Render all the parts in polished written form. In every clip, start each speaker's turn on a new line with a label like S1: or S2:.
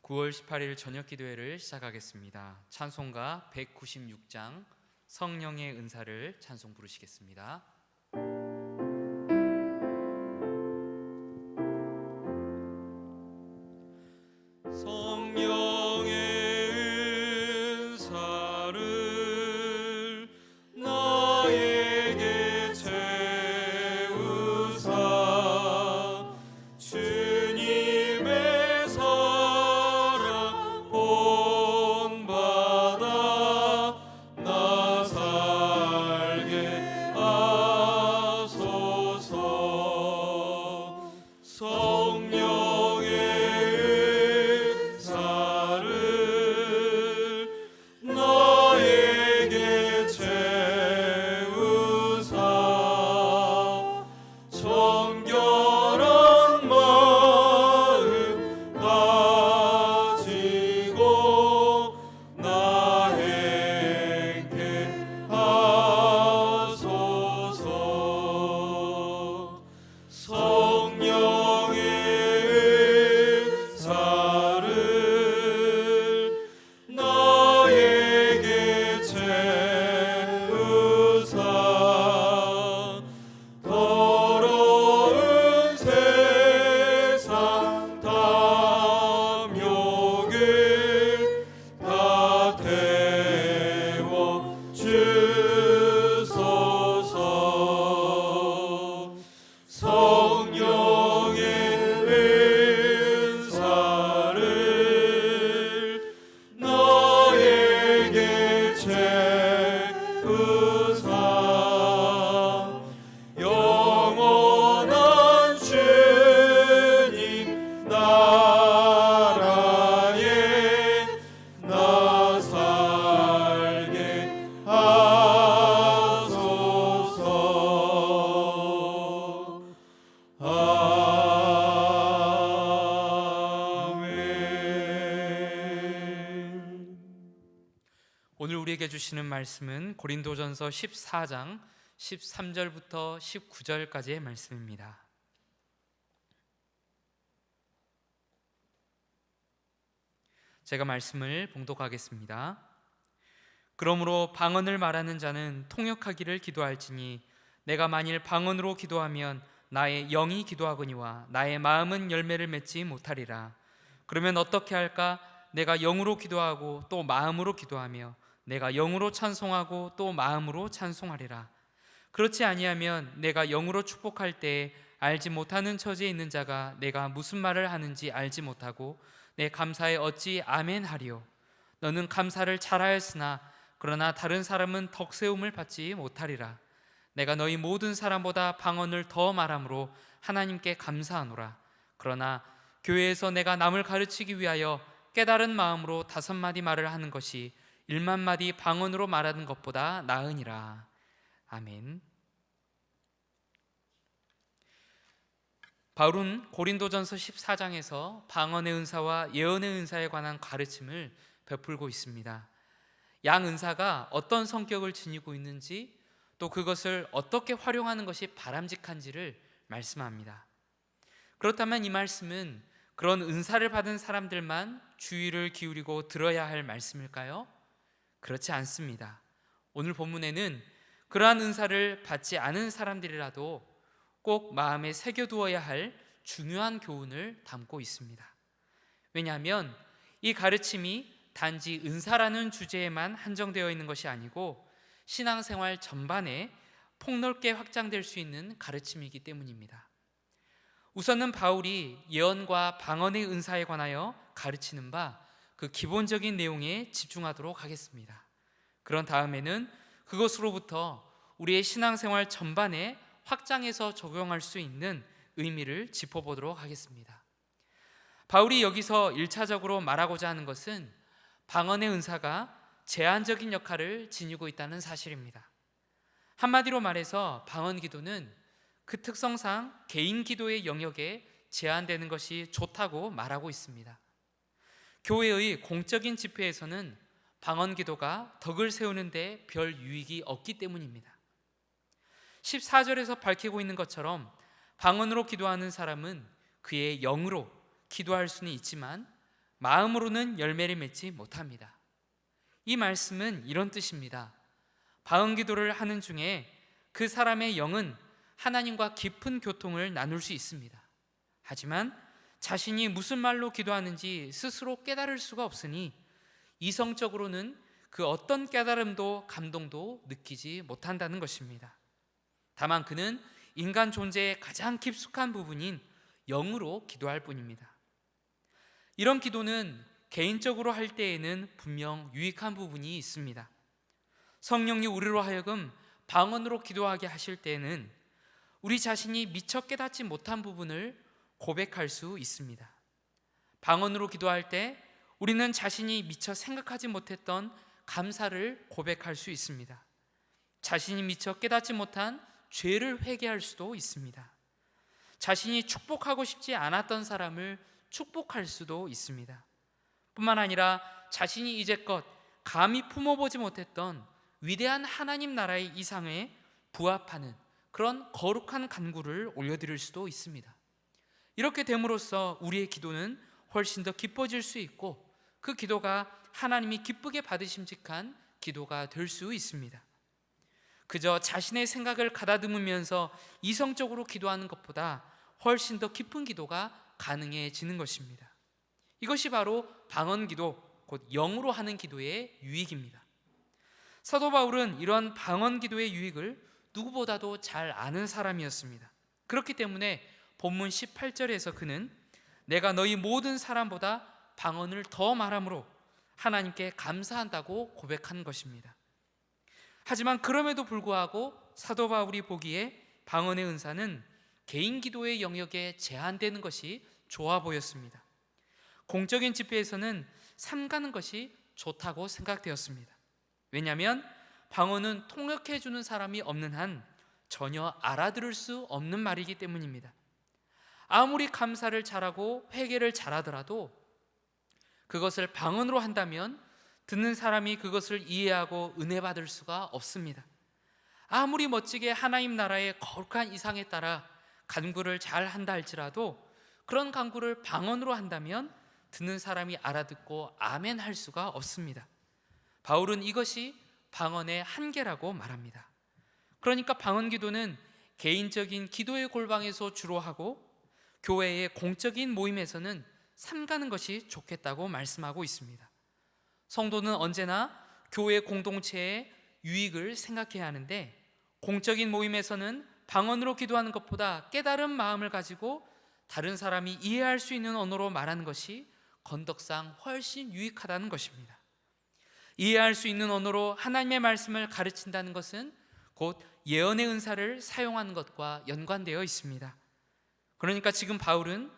S1: 9월 18일 저녁 기도회를 시작하겠습니다. 찬송가 196장 성령의 은사를 찬송 부르시겠습니다. 오늘 우리에게 주시는 말씀은 고린도전서 14장 13절부터 19절까지의 말씀입니다. 제가 말씀을 봉독하겠습니다. 그러므로 방언을 말하는 자는 통역하기를 기도할지니 내가 만일 방언으로 기도하면 나의 영이 기도하거니와 나의 마음은 열매를 맺지 못하리라. 그러면 어떻게 할까? 내가 영으로 기도하고 또 마음으로 기도하며 내가 영으로 찬송하고 또 마음으로 찬송하리라. 그렇지 아니하면 내가 영으로 축복할 때에 알지 못하는 처지에 있는 자가 내가 무슨 말을 하는지 알지 못하고 내 감사에 어찌 아멘 하리요. 너는 감사를 잘하였으나 그러나 다른 사람은 덕세움을 받지 못하리라. 내가 너희 모든 사람보다 방언을 더 말함으로 하나님께 감사하노라. 그러나 교회에서 내가 남을 가르치기 위하여 깨달은 마음으로 5마디 말을 하는 것이 1만 마디 방언으로 말하는 것보다 나으니라. 아멘. 바울은 고린도전서 14장에서 방언의 은사와 예언의 은사에 관한 가르침을 베풀고 있습니다. 양 은사가 어떤 성격을 지니고 있는지 또 그것을 어떻게 활용하는 것이 바람직한지를 말씀합니다. 그렇다면 이 말씀은 그런 은사를 받은 사람들만 주의를 기울이고 들어야 할 말씀일까요? 그렇지 않습니다. 오늘 본문에는 그러한 은사를 받지 않은 사람들이라도 꼭 마음에 새겨두어야 할 중요한 교훈을 담고 있습니다. 왜냐하면 이 가르침이 단지 은사라는 주제에만 한정되어 있는 것이 아니고 신앙생활 전반에 폭넓게 확장될 수 있는 가르침이기 때문입니다. 우선은 바울이 예언과 방언의 은사에 관하여 가르치는 바 그 기본적인 내용에 집중하도록 하겠습니다. 그런 다음에는 그것으로부터 우리의 신앙생활 전반에 확장해서 적용할 수 있는 의미를 짚어보도록 하겠습니다. 바울이 여기서 1차적으로 말하고자 하는 것은 방언의 은사가 제한적인 역할을 지니고 있다는 사실입니다. 한마디로 말해서 방언 기도는 그 특성상 개인 기도의 영역에 제한되는 것이 좋다고 말하고 있습니다. 교회의 공적인 집회에서는 방언 기도가 덕을 세우는 데 별 유익이 없기 때문입니다. 14절에서 밝히고 있는 것처럼 방언으로 기도하는 사람은 그의 영으로 기도할 수는 있지만 마음으로는 열매를 맺지 못합니다. 이 말씀은 이런 뜻입니다. 방언기도를 하는 중에 그 사람의 영은 하나님과 깊은 교통을 나눌 수 있습니다. 하지만 자신이 무슨 말로 기도하는지 스스로 깨달을 수가 없으니 이성적으로는 그 어떤 깨달음도 감동도 느끼지 못한다는 것입니다. 다만 그는 인간 존재의 가장 깊숙한 부분인 영으로 기도할 뿐입니다. 이런 기도는 개인적으로 할 때에는 분명 유익한 부분이 있습니다. 성령이 우리로 하여금 방언으로 기도하게 하실 때에는 우리 자신이 미처 깨닫지 못한 부분을 고백할 수 있습니다. 방언으로 기도할 때 우리는 자신이 미처 생각하지 못했던 감사를 고백할 수 있습니다. 자신이 미처 깨닫지 못한 죄를 회개할 수도 있습니다. 자신이 축복하고 싶지 않았던 사람을 축복할 수도 있습니다. 뿐만 아니라 자신이 이제껏 감히 품어보지 못했던 위대한 하나님 나라의 이상에 부합하는 그런 거룩한 간구를 올려드릴 수도 있습니다. 이렇게 됨으로써 우리의 기도는 훨씬 더 깊어질 수 있고 그 기도가 하나님이 기쁘게 받으심직한 기도가 될 수 있습니다. 그저 자신의 생각을 가다듬으면서 이성적으로 기도하는 것보다 훨씬 더 깊은 기도가 가능해지는 것입니다. 이것이 바로 방언기도, 곧 영으로 하는 기도의 유익입니다. 사도 바울은 이런 방언기도의 유익을 누구보다도 잘 아는 사람이었습니다. 그렇기 때문에 본문 18절에서 그는 내가 너희 모든 사람보다 방언을 더 말함으로 하나님께 감사한다고 고백한 것입니다. 하지만 그럼에도 불구하고 사도 바울이 보기에 방언의 은사는 개인 기도의 영역에 제한되는 것이 좋아 보였습니다. 공적인 집회에서는 삼가는 것이 좋다고 생각되었습니다. 왜냐하면 방언은 통역해 주는 사람이 없는 한 전혀 알아들을 수 없는 말이기 때문입니다. 아무리 감사를 잘하고 회개를 잘하더라도 그것을 방언으로 한다면 듣는 사람이 그것을 이해하고 은혜 받을 수가 없습니다. 아무리 멋지게 하나님 나라의 거룩한 이상에 따라 간구를 잘 한다 할지라도 그런 간구를 방언으로 한다면 듣는 사람이 알아듣고 아멘 할 수가 없습니다. 바울은 이것이 방언의 한계라고 말합니다. 그러니까 방언 기도는 개인적인 기도의 골방에서 주로 하고 교회의 공적인 모임에서는 삼가는 것이 좋겠다고 말씀하고 있습니다. 성도는 언제나 교회 공동체의 유익을 생각해야 하는데 공적인 모임에서는 방언으로 기도하는 것보다 깨달은 마음을 가지고 다른 사람이 이해할 수 있는 언어로 말하는 것이 건덕상 훨씬 유익하다는 것입니다. 이해할 수 있는 언어로 하나님의 말씀을 가르친다는 것은 곧 예언의 은사를 사용하는 것과 연관되어 있습니다. 그러니까 지금 바울은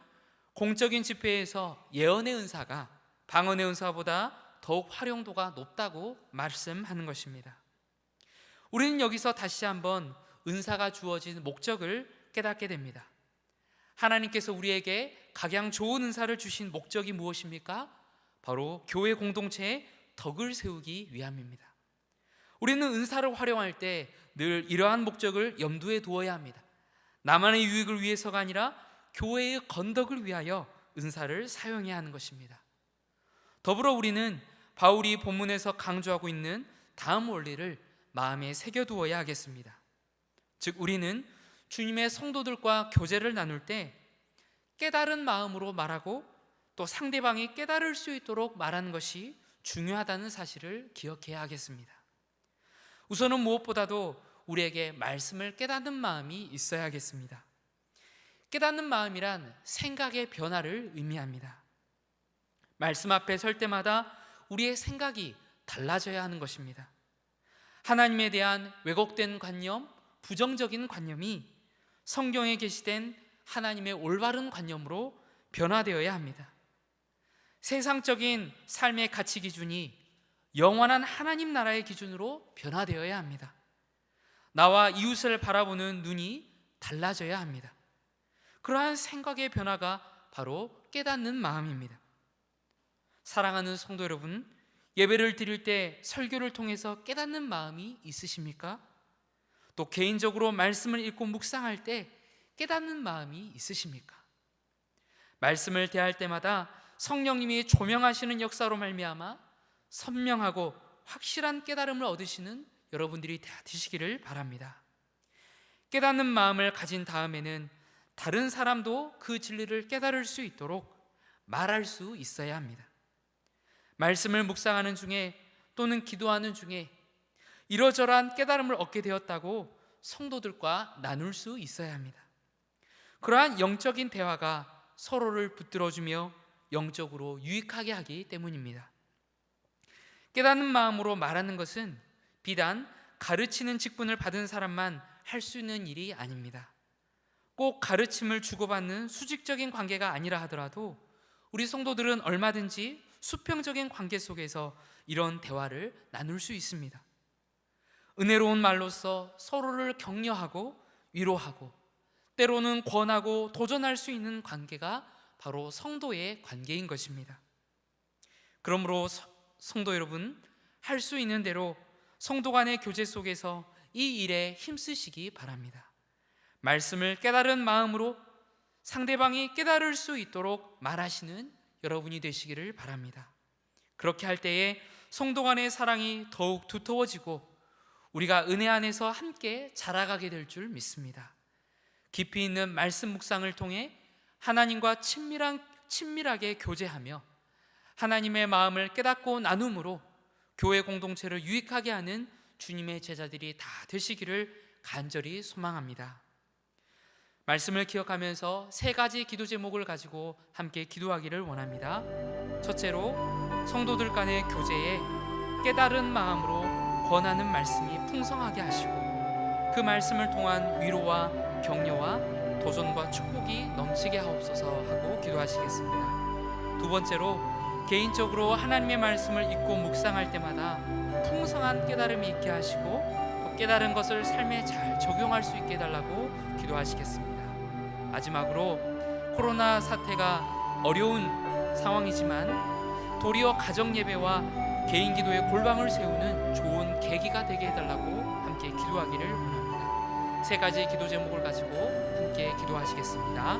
S1: 공적인 집회에서 예언의 은사가 방언의 은사보다 더욱 활용도가 높다고 말씀하는 것입니다. 우리는 여기서 다시 한번 은사가 주어진 목적을 깨닫게 됩니다. 하나님께서 우리에게 각양 좋은 은사를 주신 목적이 무엇입니까? 바로 교회 공동체의 덕을 세우기 위함입니다. 우리는 은사를 활용할 때 늘 이러한 목적을 염두에 두어야 합니다. 나만의 유익을 위해서가 아니라 교회의 건덕을 위하여 은사를 사용해야 하는 것입니다. 더불어 우리는 바울이 본문에서 강조하고 있는 다음 원리를 마음에 새겨두어야 하겠습니다. 즉 우리는 주님의 성도들과 교제를 나눌 때 깨달은 마음으로 말하고 또 상대방이 깨달을 수 있도록 말하는 것이 중요하다는 사실을 기억해야 하겠습니다. 우선은 무엇보다도 우리에게 말씀을 깨닫는 마음이 있어야 하겠습니다. 깨닫는 마음이란 생각의 변화를 의미합니다. 말씀 앞에 설 때마다 우리의 생각이 달라져야 하는 것입니다. 하나님에 대한 왜곡된 관념, 부정적인 관념이 성경에 게시된 하나님의 올바른 관념으로 변화되어야 합니다. 세상적인 삶의 가치 기준이 영원한 하나님 나라의 기준으로 변화되어야 합니다. 나와 이웃을 바라보는 눈이 달라져야 합니다. 그러한 생각의 변화가 바로 깨닫는 마음입니다. 사랑하는 성도 여러분, 예배를 드릴 때 설교를 통해서 깨닫는 마음이 있으십니까? 또 개인적으로 말씀을 읽고 묵상할 때 깨닫는 마음이 있으십니까? 말씀을 대할 때마다 성령님이 조명하시는 역사로 말미암아 선명하고 확실한 깨달음을 얻으시는 여러분들이 되시기를 바랍니다. 깨닫는 마음을 가진 다음에는 다른 사람도 그 진리를 깨달을 수 있도록 말할 수 있어야 합니다. 말씀을 묵상하는 중에 또는 기도하는 중에 이러저러한 깨달음을 얻게 되었다고 성도들과 나눌 수 있어야 합니다. 그러한 영적인 대화가 서로를 붙들어주며 영적으로 유익하게 하기 때문입니다. 깨닫는 마음으로 말하는 것은 비단 가르치는 직분을 받은 사람만 할 수 있는 일이 아닙니다. 꼭 가르침을 주고받는 수직적인 관계가 아니라 하더라도 우리 성도들은 얼마든지 수평적인 관계 속에서 이런 대화를 나눌 수 있습니다. 은혜로운 말로써 서로를 격려하고 위로하고 때로는 권하고 도전할 수 있는 관계가 바로 성도의 관계인 것입니다. 그러므로 성도 여러분, 할 수 있는 대로 성도 간의 교제 속에서 이 일에 힘쓰시기 바랍니다. 말씀을 깨달은 마음으로 상대방이 깨달을 수 있도록 말하시는 여러분이 되시기를 바랍니다. 그렇게 할 때에 성도 간의 사랑이 더욱 두터워지고 우리가 은혜 안에서 함께 자라가게 될 줄 믿습니다. 깊이 있는 말씀 묵상을 통해 하나님과 친밀하게 교제하며 하나님의 마음을 깨닫고 나눔으로 교회 공동체를 유익하게 하는 주님의 제자들이 다 되시기를 간절히 소망합니다. 말씀을 기억하면서 3가지 기도 제목을 가지고 함께 기도하기를 원합니다. 첫째로, 성도들 간의 교제에 깨달은 마음으로 권하는 말씀이 풍성하게 하시고 그 말씀을 통한 위로와 격려와 도전과 축복이 넘치게 하옵소서 하고 기도하시겠습니다. 두 번째로, 개인적으로 하나님의 말씀을 읽고 묵상할 때마다 풍성한 깨달음이 있게 하시고 또 깨달은 것을 삶에 잘 적용할 수 있게 해달라고 기도하시겠습니다. 마지막으로, 코로나 사태가 어려운 상황이지만 도리어 가정 예배와 개인 기도의 골방을 세우는 좋은 계기가 되게 해달라고 함께 기도하기를 원합니다. 3가지 기도 제목을 가지고 함께 기도하시겠습니다.